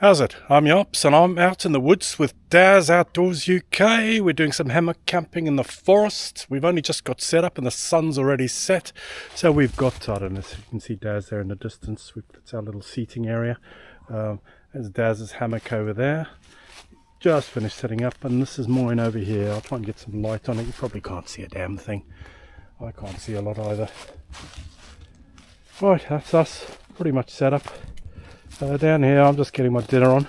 How's it? I'm Yops and I'm out in the woods with Dazz Outdoors UK. We're doing some hammock camping in the forest. We've only just got set up and the sun's already set. So we've got, I don't know if you can see Dazz there in the distance. That's our little seating area. There's Dazz's hammock over there. Just finished setting up, and this is mine over here. I'll try and get some light on it. You probably can't see a damn thing. I can't see a lot either. Right, that's us. Pretty much set up. Down here I'm just getting my dinner on.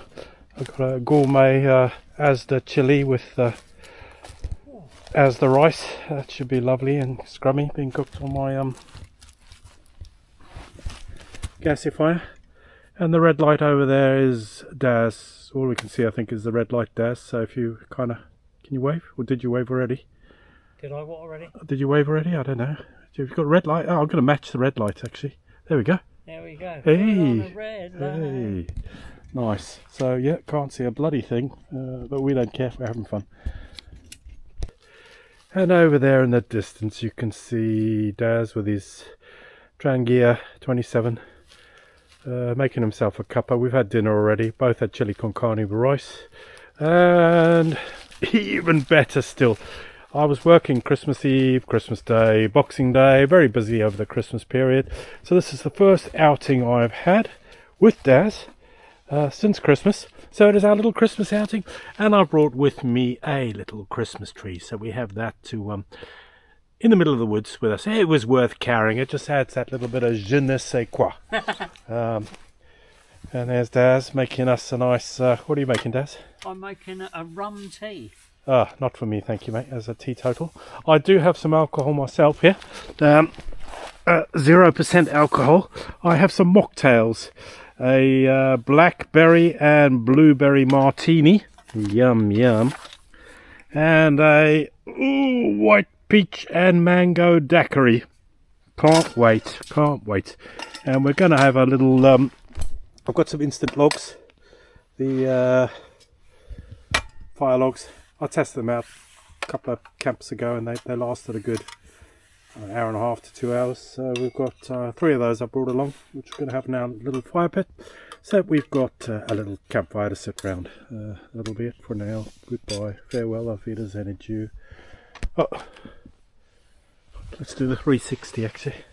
I've got a gourmet Asda chili with Asda rice. That should be lovely and scrummy, being cooked on my gasifier. And the red light over there is Dazz. All we can see I think is the red light Dazz. So if you kind of, can you wave? Or did you wave already? Did I what already? Did you wave already? I don't know. You've got red light. Oh, I'm going to match the red light actually. There we go. There we go. Hey, red hey, nice. So yeah, can't see a bloody thing, but we don't care. We're having fun. And over there in the distance, you can see Dazz with his Trangia 27, making himself a cuppa. We've had dinner already. Both had chili con carne with rice, and even better still, I was working Christmas Eve, Christmas Day, Boxing Day, very busy over the Christmas period. So this is the first outing I've had with Dazz since Christmas. So it is our little Christmas outing, and I brought with me a little Christmas tree. So we have that to in the middle of the woods with us. It was worth carrying. It just adds that little bit of je ne sais quoi. And there's Dazz making us a nice, what are you making, Dazz? I'm making a rum tea. Not for me, thank you, mate, as a teetotal. I do have some alcohol myself here. 0% alcohol. I have some mocktails. A blackberry and blueberry martini. Yum, yum. And a white peach and mango daiquiri. Can't wait, can't wait. And we're going to have a little... I've got some instant logs. The fire logs. I tested them out a couple of camps ago, and they lasted a good hour and a half to 2 hours. So we've got 3 of those I brought along, which we're going to have now in a little fire pit. So we've got a little campfire to sit round. That'll be it for now. Goodbye, farewell, auf Wiedersehen, adieu. Oh, let's do the 360 actually.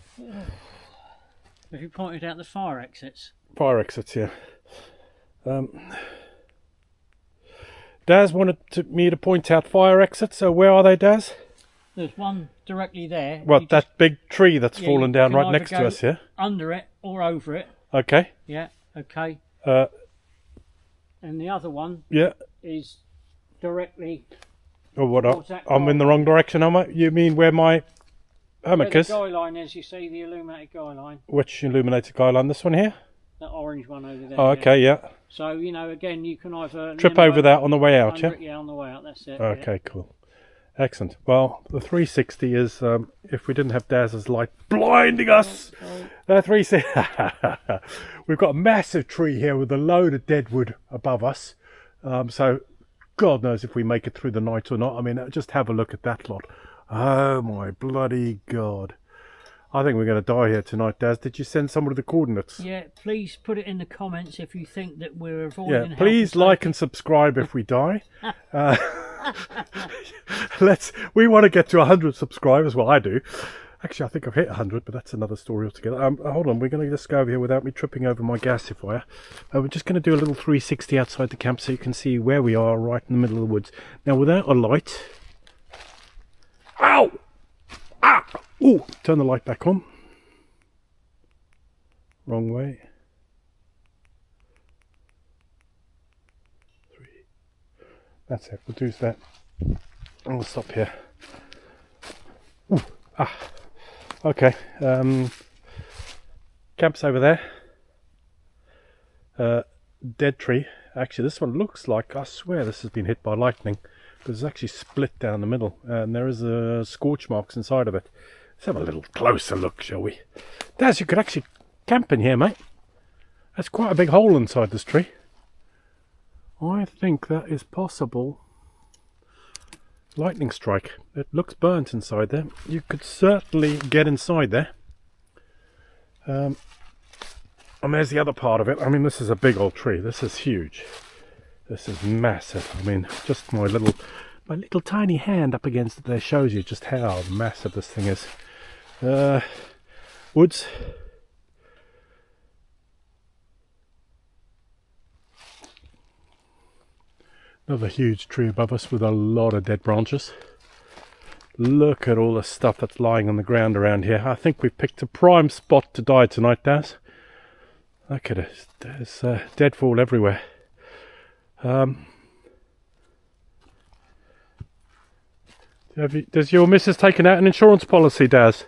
Have you pointed out the fire exits? Fire exits, yeah. Dazz wanted me to point out fire exits, so where are they, Dazz? There's one directly there. What, that big tree that's fallen down right next to us, yeah? Under it or over it. Okay. Yeah, okay. And the other one is directly... Oh, what? I'm in the wrong direction, am I? You mean where my hammock is? The guy line is, you see the illuminated guy line. Which illuminated guy line? This one here? That orange one over there. Oh, okay, yeah. So, you know, again, you can either... Trip over that on the way out, yeah? Yeah, on the way out, that's it. Okay, cool. Excellent. Well, the 360 is, if we didn't have Dazz's light blinding us, 360... We've got a massive tree here with a load of deadwood above us. So, God knows if we make it through the night or not. I mean, just have a look at that lot. Oh, my bloody God. I think we're going to die here tonight, Dazz. Did you send somebody the coordinates? Yeah, please put it in the comments if you think that we're avoiding... Yeah, please like and subscribe if we die. We want to get to 100 subscribers. Well, I do. Actually, I think I've hit 100, but that's another story altogether. Hold on, we're going to just go over here without me tripping over my gasifier. We're just going to do a little 360 outside the camp so you can see where we are right in the middle of the woods. Now, without a light... Ow! Ah! Oh, turn the light back on. Wrong way. 3. That's it. We'll do that. I'll stop here. Ooh, okay. Camp's over there. Dead tree. Actually, this one looks like, I swear this has been hit by lightning, because it's actually split down the middle, and there is scorch marks inside of it. Let's have a little closer look, shall we? Dazz, you could actually camp in here, mate. That's quite a big hole inside this tree. I think that is possible. Lightning strike. It looks burnt inside there. You could certainly get inside there. And there's the other part of it. I mean, this is a big old tree. This is huge. This is massive. I mean, just my little tiny hand up against it there shows you just how massive this thing is. Woods. Another huge tree above us with a lot of dead branches. Look at all the stuff that's lying on the ground around here. I think we've picked a prime spot to die tonight, Daz. Look at it. There's deadfall everywhere. Does your missus taken out an insurance policy, Daz?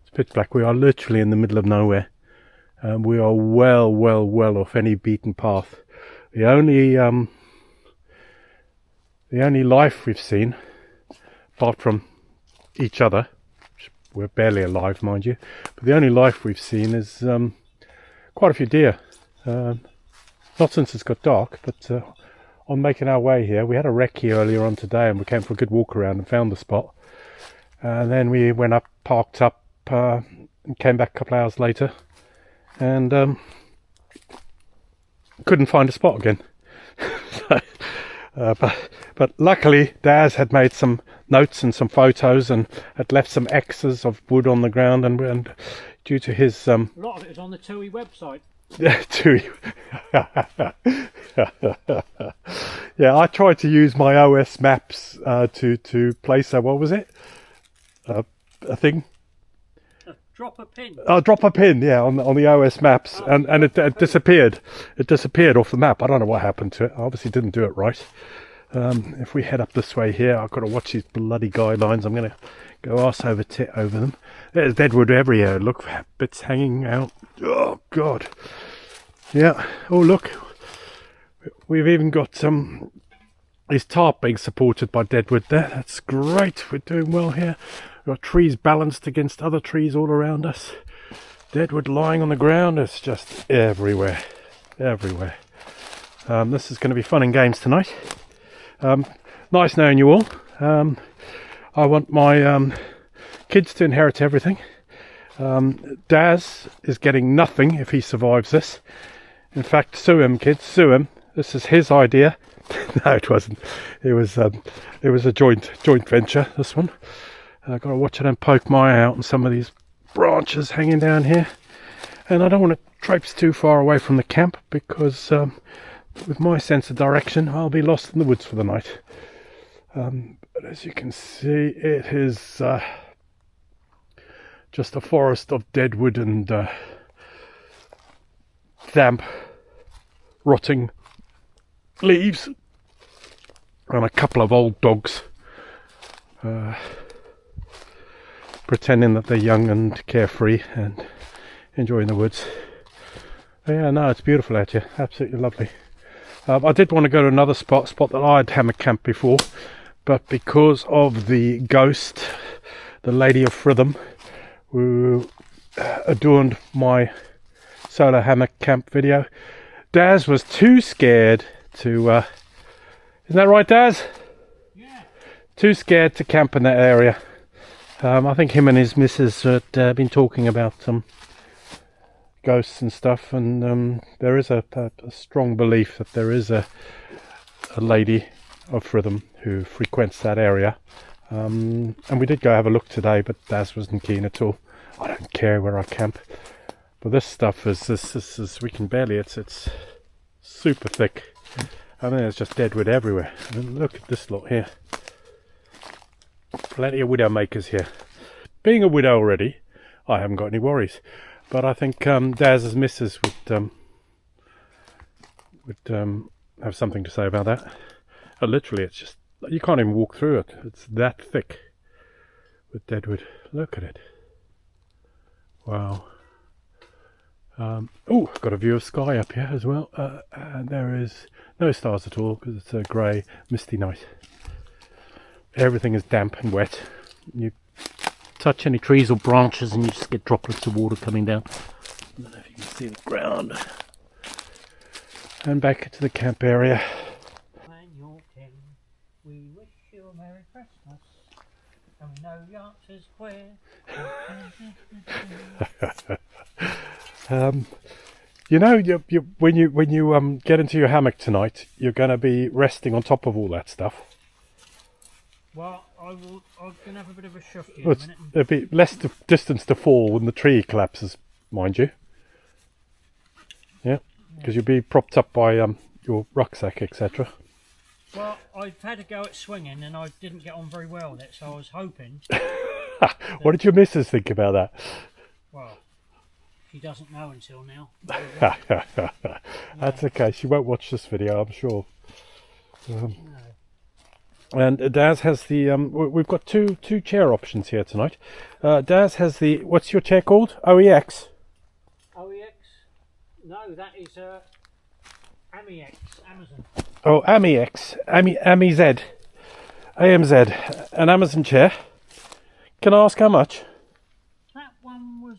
It's pitch black. We are literally in the middle of nowhere. We are well off any beaten path. The only life we've seen, apart from each other, we're barely alive, mind you, but the only life we've seen is quite a few deer. Not since it's got dark, but on making our way here, we had a wreck here earlier on today, and we came for a good walk around and found the spot. And then we went up, parked up, and came back a couple of hours later, and couldn't find a spot again. But luckily Daz had made some notes and some photos and had left some X's of wood on the ground, and due to his a lot of it is on the TUI website. Yeah, TUI. Yeah, I tried to use my OS maps to place what was it? A thing. Drop a pin. Oh, drop a pin, yeah, on the OS maps, and it disappeared. It disappeared off the map. I don't know what happened to it. I obviously didn't do it right. If we head up this way here, I've got to watch these bloody guidelines. I'm going to go arse over tit over them. There's deadwood everywhere. Look, bits hanging out. Oh, God. Yeah. Oh, look. We've even got this tarp being supported by deadwood there. That's great. We're doing well here. We've got trees balanced against other trees all around us. Deadwood lying on the ground. It's just everywhere. Everywhere. This is going to be fun and games tonight. Nice knowing you all. I want my kids to inherit everything. Daz is getting nothing if he survives this. In fact, sue him, kids, sue him. This is his idea. No, it wasn't. It was a joint venture, this one. I've got to watch it and poke my eye out on some of these branches hanging down here. And I don't want to traipse too far away from the camp, because with my sense of direction, I'll be lost in the woods for the night. But as you can see, it is just a forest of deadwood and damp, rotting leaves, and a couple of old dogs pretending that they're young and carefree and enjoying the woods. But yeah, no, it's beautiful out here. Absolutely lovely. I did want to go to another spot that I'd hammock camp before, but because of the ghost, the Lady of Fritham, who adorned my solo hammock camp video, Daz was too scared to isn't that right, Daz? Yeah. Too scared to camp in that area. I think him and his missus had been talking about some ghosts and stuff, and there is a strong belief that there is a Lady of Fritham who frequents that area. And we did go have a look today, but Daz wasn't keen at all. I don't care where I camp, but this stuff is we can barely. It's super thick. I mean, there's just deadwood everywhere. I mean, look at this lot here. Plenty of widow makers here. Being a widow already, I haven't got any worries. But I think Daz's missus would have something to say about that. Literally, it's just, you can't even walk through it. It's that thick with deadwood. Look at it. Wow. Oh, got a view of sky up here as well. And there is no stars at all because it's a grey, misty night. Everything is damp and wet. You touch any trees or branches and you just get droplets of water coming down. I don't know if you can see the ground. And back to the camp area. When you're 10, we wish you a Merry Christmas. And we know the answer's where. You know, when you get into your hammock tonight, you're going to be resting on top of all that stuff. Well, I'm going to have a bit of a shufty in Well, a minute. there'll be less distance to fall when the tree collapses, mind you. Yeah, because you'll be propped up by your rucksack, etc. Well, I've had a go at swinging and I didn't get on very well with it, so I was hoping. What did your missus think about that? Well, she doesn't know until now. That's okay. She won't watch this video, I'm sure. And Daz has the we've got two chair options here tonight. Daz has the, what's your chair called? OEX. OEX? No, that is AMEX, Amazon. Oh, AMEX, AMZ, AMZ, an Amazon chair. Can I ask how much? That one was,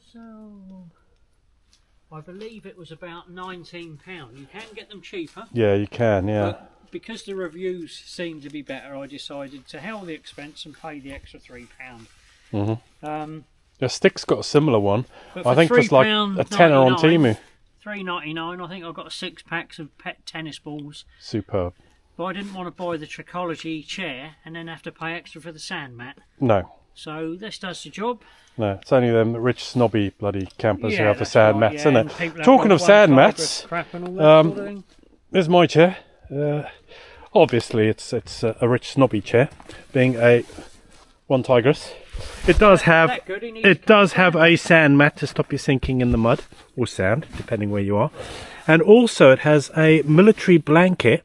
I believe it was about £19. You can get them cheaper. Yeah, you can. Yeah. But because the reviews seemed to be better, I decided to hell the expense and pay the extra £3. Mm-hmm. The Stick's got a similar one. But I think it's like a tenner on Temu. $3.99. I think I got 6 packs of pet tennis balls. Superb. But I didn't want to buy the Trichology chair and then have to pay extra for the sand mat. No. So this does the job. No, it's only them rich snobby bloody campers who have the that's sand right, mats, yeah, isn't it? Talking of sand mats, crap and all that sort of thing. there's my chair. Obviously, it's a rich snobby chair, being a one Tigress. It does have a sand mat to stop you sinking in the mud or sand, depending where you are, and also it has a military blanket,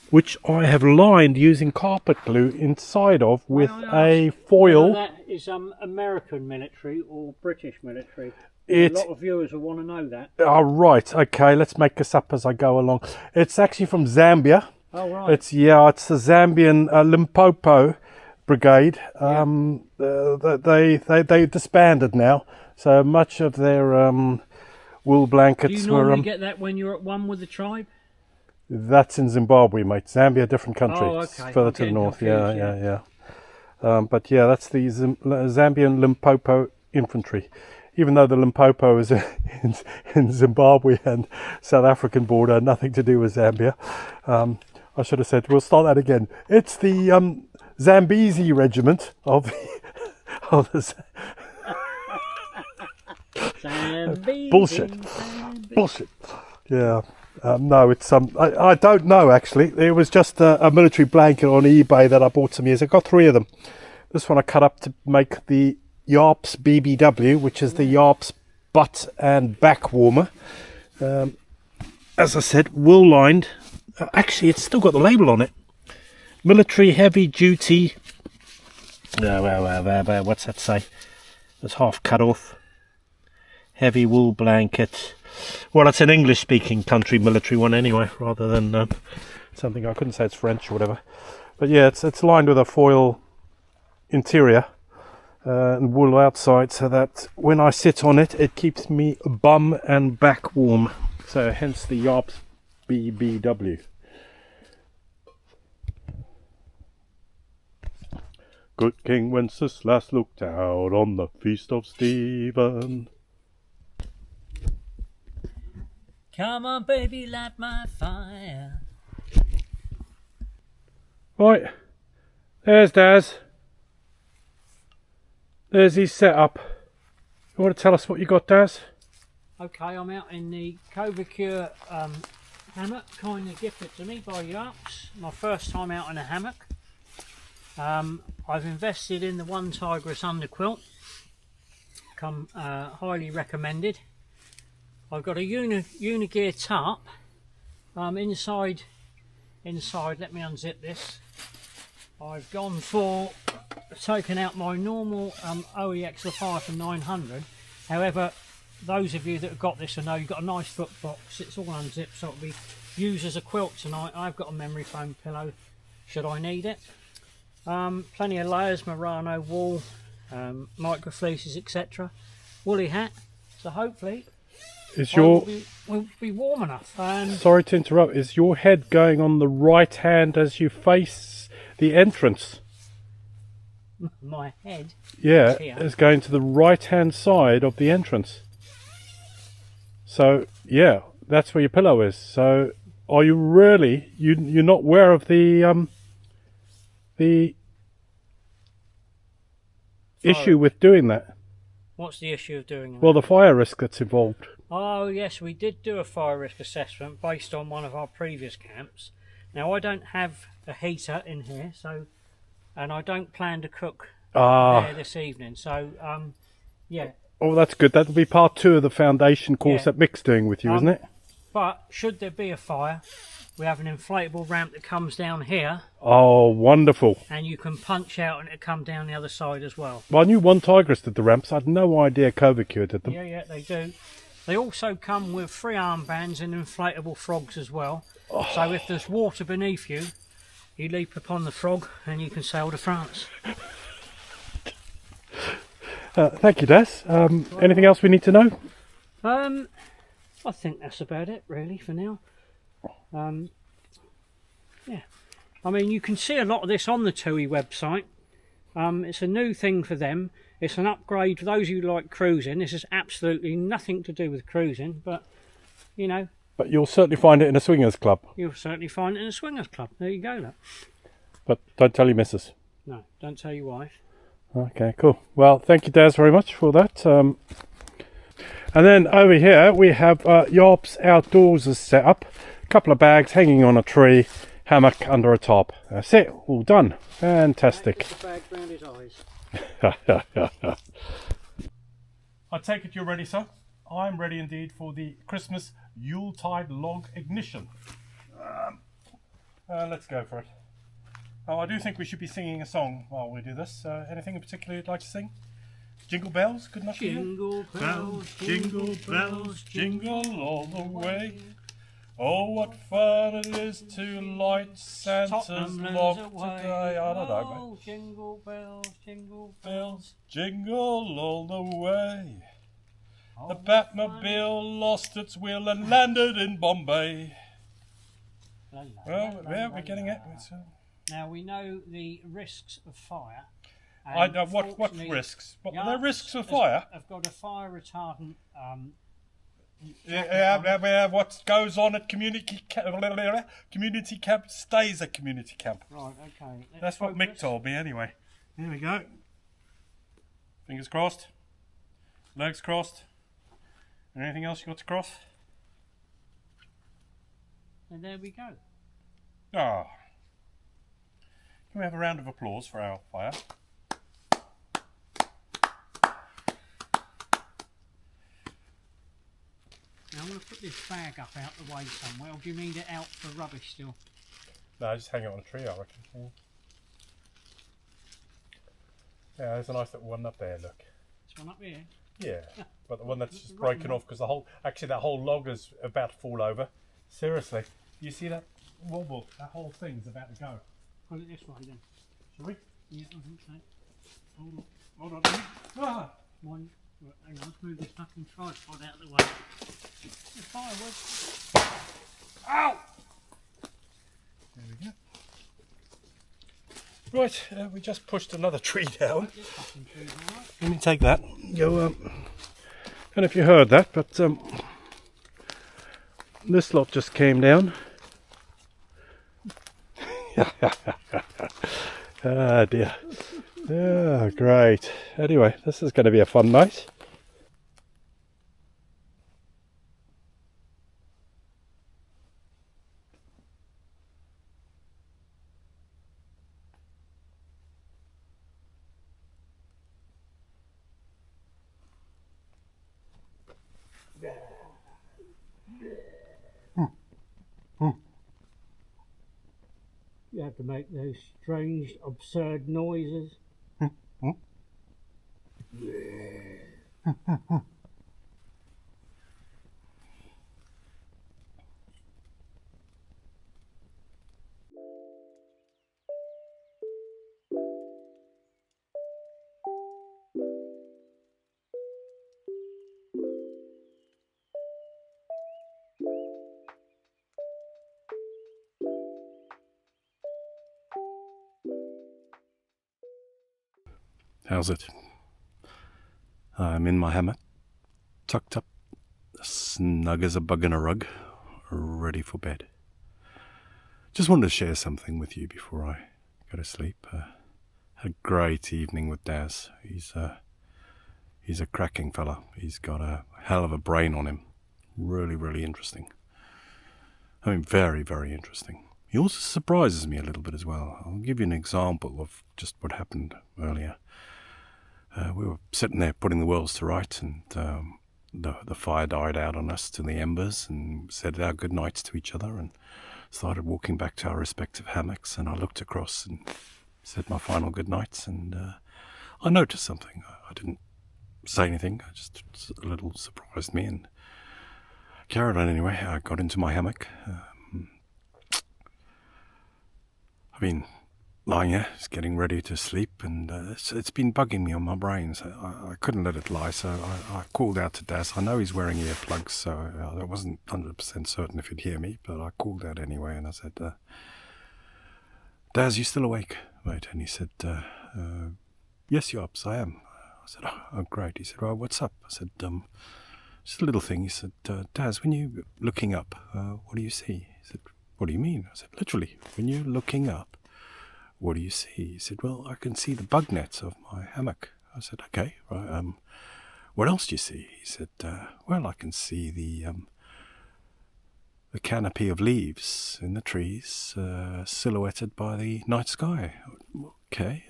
which I have lined using carpet glue inside of with a foil. That is American military or British military. A lot of viewers will want to know that. Oh, right. Okay, let's make this up as I go along. It's actually from Zambia. Oh, right. It's the Zambian Limpopo Brigade. They disbanded now, so much of their wool blankets Do you normally get that when you're at one with the tribe? That's in Zimbabwe, mate. Zambia, different country. Oh, It's okay. further to the north. Yeah. But yeah, that's the Zambian Limpopo infantry. Even though the Limpopo is in Zimbabwe and South African border, nothing to do with Zambia. I should have said, we'll start that again. It's the Zambezi regiment of the Zambezi, bullshit. Zambezi. Bullshit. Yeah. No, it's I don't know actually. It was just a military blanket on eBay that I bought some years ago. I got 3 of them. This one I cut up to make the Yarps BBW, which is the Yarps butt and back warmer. As I said, wool lined. Actually, it's still got the label on it. Military heavy duty. What's that say? It's half cut off. Heavy wool blanket. Well, it's an English-speaking country military one anyway, rather than something. I couldn't say it's French or whatever. But yeah, it's lined with a foil interior and wool outside, so that when I sit on it, it keeps me bum and back warm. So hence the Yarps BBW. Good King Wenceslas looked out on the feast of Stephen. Come on, baby, light my fire. Right, there's Daz. There's his setup. You want to tell us what you got, Daz? Okay, I'm out in the Covacure hammock, kindly gifted to me by Yarps. My first time out in a hammock. I've invested in the One Tigress underquilt. Highly recommended. I've got a Unigear tarp. Inside, let me unzip this. I've gone for taking out my normal OEX Leviathan 900. However, those of you that have got this will know you've got a nice foot box. It's all unzipped, so it'll be used as a quilt tonight. I've got a memory foam pillow, should I need it. Plenty of layers, merino wool, microfleeces, etc. Woolly hat. So hopefully we'll be warm enough. Sorry to interrupt. Is your head going on the right hand as you face the entrance? my head. Yeah, Here. is going to the right hand side of the entrance. So yeah, that's where your pillow is. So are you really you're not aware of the issue with doing that? What's the issue of doing that? Well, the fire risk that's involved. Oh yes, we did do a fire risk assessment based on one of our previous camps. Now I don't have a heater in here, so, and I don't plan to cook there this evening. So yeah. Oh, that's good. That'll be part 2 of the foundation course that Mick's doing with you, isn't it? But should there be a fire, we have an inflatable ramp that comes down here. Oh, wonderful. And you can punch out and it'll come down the other side as well. Well, I knew One Tigress did the ramps. I had no idea Covacure did them. Yeah, they do. They also come with 3 armbands and inflatable frogs as well. Oh. So if there's water beneath you, you leap upon the frog and you can sail to France. Thank you, Daz. Anything else we need to know? I think that's about it, really, for now. Yeah. I mean, you can see a lot of this on the TUI website. It's a new thing for them. It's an upgrade for those who like cruising. This is absolutely nothing to do with cruising, but, you know. But you'll certainly find it in a swingers club. You'll certainly find it in a swingers club. There you go, look. But don't tell your missus. No, don't tell your wife. Okay, cool. Well, thank you, Daz, very much for that. And then over here we have Yarps Outdoors set up. A couple of bags hanging on a tree, hammock under a top. That's it, all done. Fantastic. The bag round his eyes. I take it you're ready, sir? I'm ready indeed for the Christmas Yuletide log ignition. Let's go for it. Oh, I do think we should be singing a song while we do this. Anything in particular you'd like to sing? Jingle bells, good enough for you? Jingle bells, jingle bells, jingle all the way. Oh, what fun it is to light Santa's log today. I don't know, mate. Jingle bells, jingle all the way. The Batmobile lost its wheel and landed in Bombay. Well, yeah, we're getting it. Now we know the risks of fire. I know what risks. What are there risks of fire? I've got a fire retardant. What goes on at community camp stays at community camp. Right. Okay. That's what Mick told me anyway. Here we go. Fingers crossed. Legs crossed. Anything else you got to cross? And there we go. Ah. Can we have a round of applause for our fire? Now I'm going to put this bag up out the way somewhere, or do you need it out for rubbish still? No, just hang it on a tree, I reckon. Yeah, there's a nice little one up there, look. This one up here? Yeah, but the one that's just broken off because that whole log is about to fall over. Seriously, you see that wobble? That whole thing's about to go. Put it this way then. Shall we? Yeah, I think so. Hold on. Ah! One. Hang on, let's move this fucking tripod out of the way. The firewood. Ow! There we go. Right, we just pushed another tree down. Let me take that. Go. I don't know if you heard that, but this lot just came down. Ah dear. Oh, great. Anyway, this is going to be a fun night. You have to make those strange, absurd noises. How's it? I'm in my hammock, tucked up, snug as a bug in a rug, ready for bed. Just wanted to share something with you before I go to sleep. Had a great evening with Dazz. He's a cracking fella. He's got a hell of a brain on him. Really, really interesting. I mean, very, very interesting. He also surprises me a little bit as well. I'll give you an example of just what happened earlier. We were sitting there putting the worlds to right, and the fire died out on us to the embers, and said our good nights to each other, and started walking back to our respective hammocks. And I looked across and said my final good nights, and I noticed something. I didn't say anything. I just a little surprised me, and carried on anyway. I got into my hammock. I've been lying here, just getting ready to sleep, and it's been bugging me on my brain. So I couldn't let it lie, so I called out to Dazz. I know he's wearing earplugs, so I wasn't 100% certain if he'd hear me, but I called out anyway, and I said, Dazz, you still awake, mate? And he said, yes, Yops, I am. I said, oh, great. He said, well, what's up? I said, just a little thing. He said, Dazz, when you're looking up, what do you see? He said, what do you mean? I said, literally, when you're looking up, what do you see? He said, well, I can see the bug nets of my hammock. I said, okay, right. What else do you see? He said, well, I can see the canopy of leaves in the trees, silhouetted by the night sky. Okay,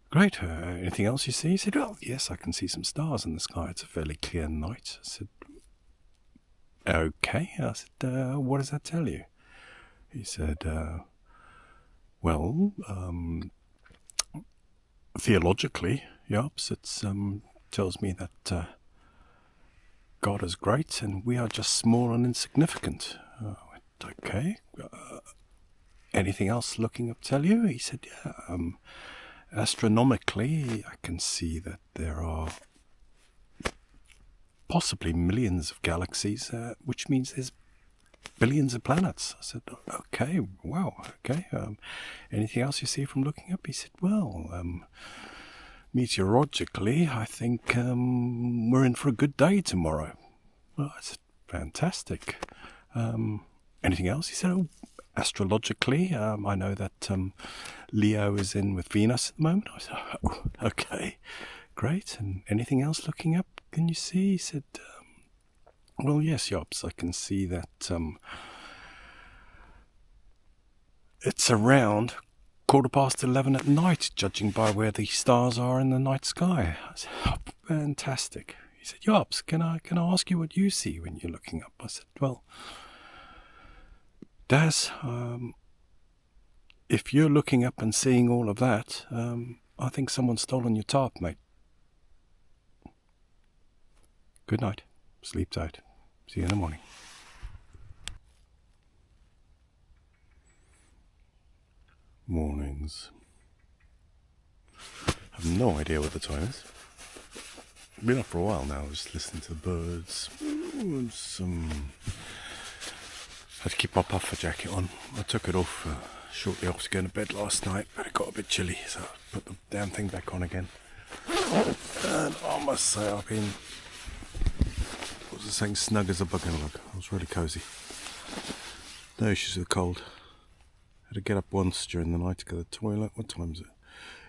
great. Anything else you see? He said, well, yes, I can see some stars in the sky. It's a fairly clear night. I said, okay. I said, what does that tell you? He said, well, theologically, Yops, it tells me that God is great and we are just small and insignificant. I went, okay. Anything else looking up tell you? He said, yeah. Astronomically, I can see that there are possibly millions of galaxies, which means there's billions of planets. I said, okay, wow, okay. Anything else you see from looking up? He said, well, meteorologically, I think we're in for a good day tomorrow. Well, I said, fantastic. Anything else? He said, oh, astrologically, I know that Leo is in with Venus at the moment. I said, oh, okay, great. And anything else looking up? Can you see? He said, well, yes, Yops, I can see that it's around 11:15 at night, judging by where the stars are in the night sky. I said, oh, fantastic. He said, Yops, can I ask you what you see when you're looking up? I said, well, Dazz, if you're looking up and seeing all of that, I think someone's stolen your tarp, mate. Good night. Sleep tight. See you in the morning. Mornings. I have no idea what the time is. Been up for a while now, just listening to the birds. Had to keep my puffer jacket on. I took it off shortly after going to bed last night, but it got a bit chilly, so I put the damn thing back on again. And I must say, I've been, what was I saying, snug as a bug in a rug. I was really cosy. No issues with the cold. Had to get up once during the night to go to the toilet. What time is it?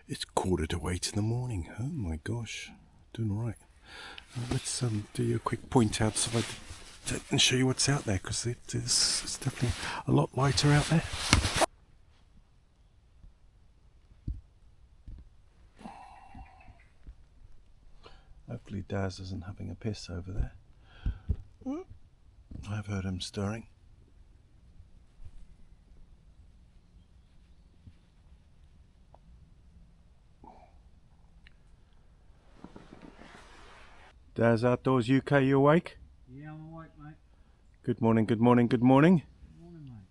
It's 7:45 in the morning. Oh my gosh, doing all right. Let's do you a quick point outside and show you what's out there, because it's definitely a lot lighter out there. Hopefully Dazz isn't having a piss over there. I've heard him stirring. Dazz Outdoors UK, you awake? Yeah, I'm awake, mate. Good morning, good morning, good morning. Good morning, mate.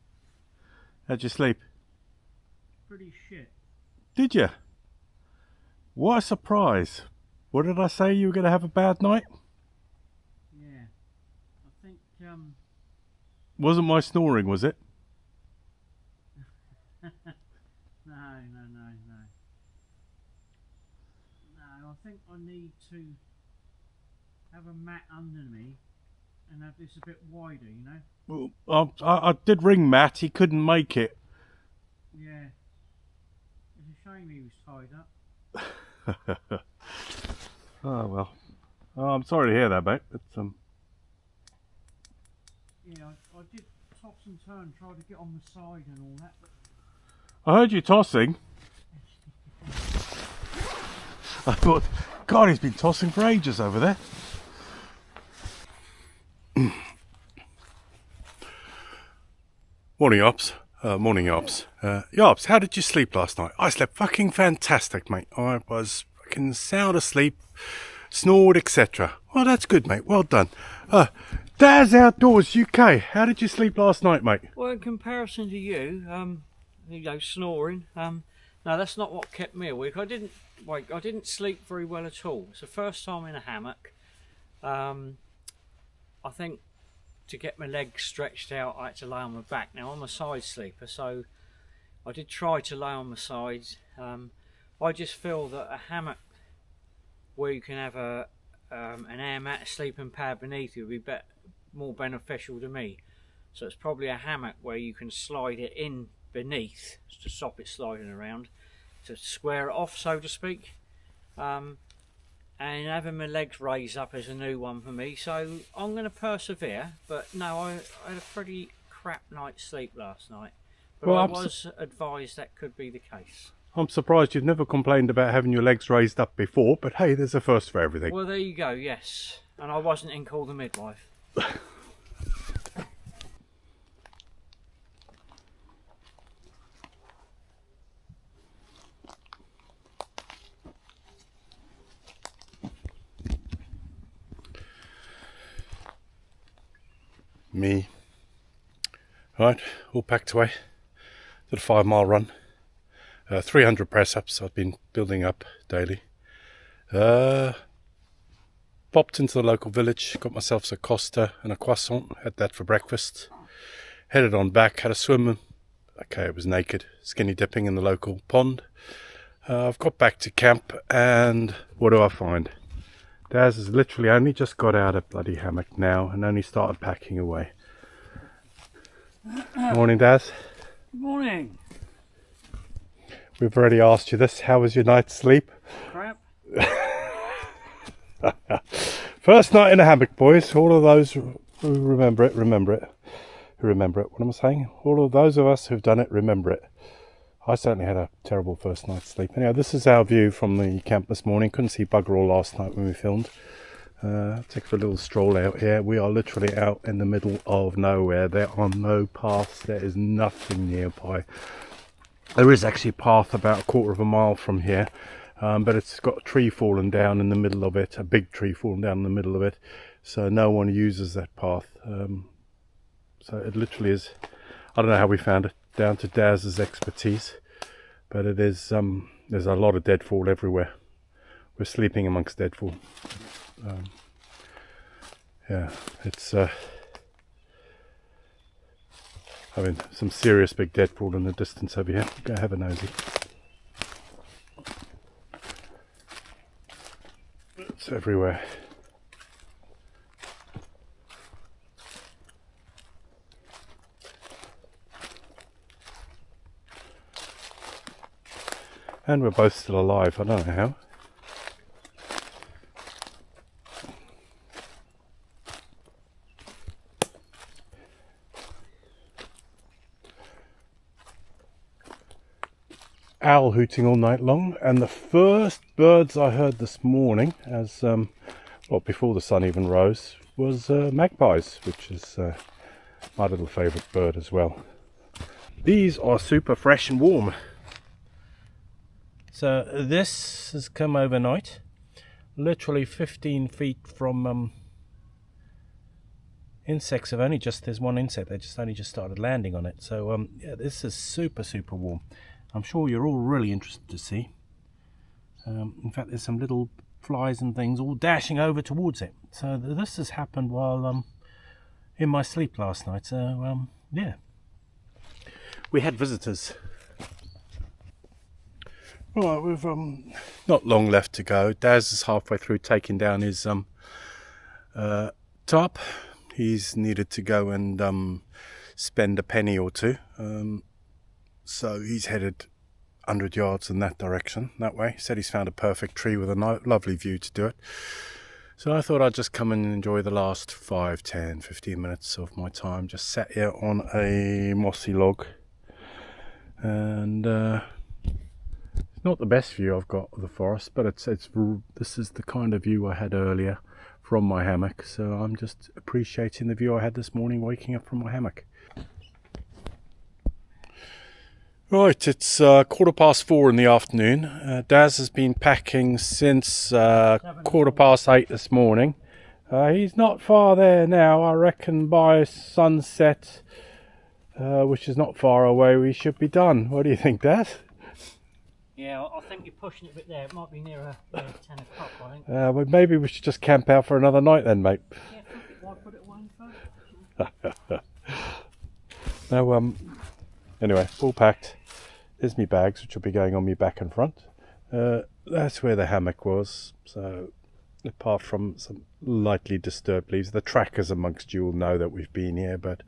How'd you sleep? Pretty shit. Did you? What a surprise. What did I say? You were going to have a bad night? Yeah. I think, Wasn't my snoring, was it? No. think I need to have a mat under me and have this a bit wider, you know? Well, I did ring Matt, he couldn't make it. Yeah. It's a shame he was tied up. Oh well. Oh, I'm sorry to hear that, mate. It's Yeah, I did toss and turn, try to get on the side and all that, but I heard you tossing. I thought, God, he's been tossing for ages over there. Morning, Ops. Morning, Ops. Ops, how did you sleep last night? I slept fucking fantastic, mate. I was fucking sound asleep, snored, etc. Well, that's good, mate. Well done. Dazz Outdoors UK. How did you sleep last night, mate? well, in comparison to you know, snoring, no, that's not what kept me awake. I didn't sleep very well at all. It's the first time in a hammock. I think to get my legs stretched out, I had to lay on my back. Now, I'm a side sleeper, so I did try to lay on my sides. I just feel that a hammock where you can have an air mat, a sleeping pad beneath you would be more beneficial to me. So it's probably a hammock where you can slide it in beneath to stop it sliding around, to square it off, so to speak. And having my legs raised up is a new one for me, so I'm going to persevere. But no, I had a pretty crap night's sleep last night, but well, I was advised that could be the case. I'm surprised you've never complained about having your legs raised up before, but hey, there's a first for everything. Well, there you go, yes. And I wasn't in Call the Midwife. Me. Right, all packed away. Did a 5-mile run. 300 press-ups I've been building up daily. Popped into the local village, got myself a Costa and a croissant, had that for breakfast. Headed on back, had a swim. Okay, it was naked, skinny dipping in the local pond. I've got back to camp, and what do I find? Daz has literally only just got out of bloody hammock now and only started packing away. Morning, Daz. Good morning. We've already asked you this. How was your night's sleep? Crap. First night in a hammock, boys. All of those who remember it, remember it. Who remember it? What am I saying? All of those of us who've done it, remember it. I certainly had a terrible first night's sleep. Anyhow, this is our view from the camp this morning. Couldn't see bugger all last night when we filmed. Take a little stroll out here. We are literally out in the middle of nowhere. There are no paths. There is nothing nearby. There is actually a path about a quarter of a mile from here, but it's got a tree fallen down in the middle of it, a big tree fallen down in the middle of it, so no one uses that path. So it literally is, I don't know how we found it, down to Daz's expertise, but it is, there's a lot of deadfall everywhere. We're sleeping amongst deadfall. Yeah, it's I mean, some serious big deadfall in the distance over here. Go have a nosy. It's everywhere. And we're both still alive. I don't know how. Owl hooting all night long, and the first birds I heard this morning, as well before the sun even rose, was magpies, which is my little favourite bird as well. These are super fresh and warm. So this has come overnight, literally 15 feet from insects have only just, there's one insect, they just only just started landing on it. So yeah, this is super warm. I'm sure you're all really interested to see. In fact, there's some little flies and things all dashing over towards it. So this has happened while in my sleep last night. So yeah, we had visitors. Right, we've not long left to go. Daz is halfway through taking down his tarp. He's needed to go and spend a penny or two. So he's headed 100 yards in that direction, that way. He said he's found a perfect tree with a lovely view to do it. So I thought I'd just come and enjoy the last 5, 10, 15 minutes of my time. Just sat here on a mossy log. And it's not the best view I've got of the forest, but this is the kind of view I had earlier from my hammock. So I'm just appreciating the view I had this morning waking up from my hammock. Right, it's 4:15 in the afternoon. Daz has been packing since 8:15 this morning. He's not far there now. I reckon by sunset, which is not far away, we should be done. What do you think, Daz? Yeah, I think you're pushing it a bit there. It might be nearer 10 o'clock, I think. Well, maybe we should just camp out for another night then, mate. Yeah, why put it away first? No, anyway, all packed. There's me bags, which will be going on me back and front. That's where the hammock was. So, apart from some lightly disturbed leaves, the trackers amongst you will know that we've been here. But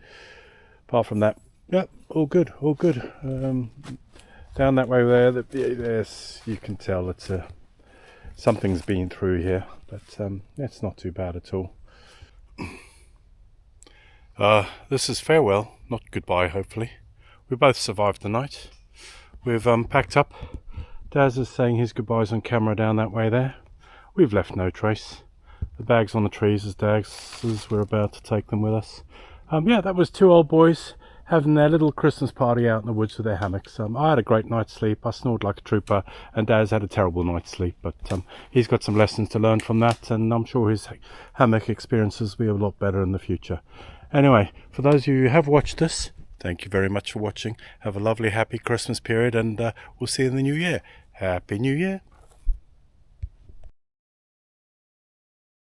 apart from that, yeah, all good, all good. Down that way there's you can tell it's something's been through here, but it's not too bad at all. This is farewell, not goodbye. Hopefully, we both survived the night. We've packed up. Daz is saying his goodbyes on camera down that way there. We've left no trace. The bag's on the trees as Daz's. We're about to take them with us. Yeah, that was two old boys having their little Christmas party out in the woods with their hammocks. I had a great night's sleep. I snored like a trooper, and Daz had a terrible night's sleep. But he's got some lessons to learn from that, and I'm sure his hammock experiences will be a lot better in the future. Anyway, for those of you who have watched this, thank you very much for watching. Have a lovely, happy Christmas period, and we'll see you in the new year. Happy New Year.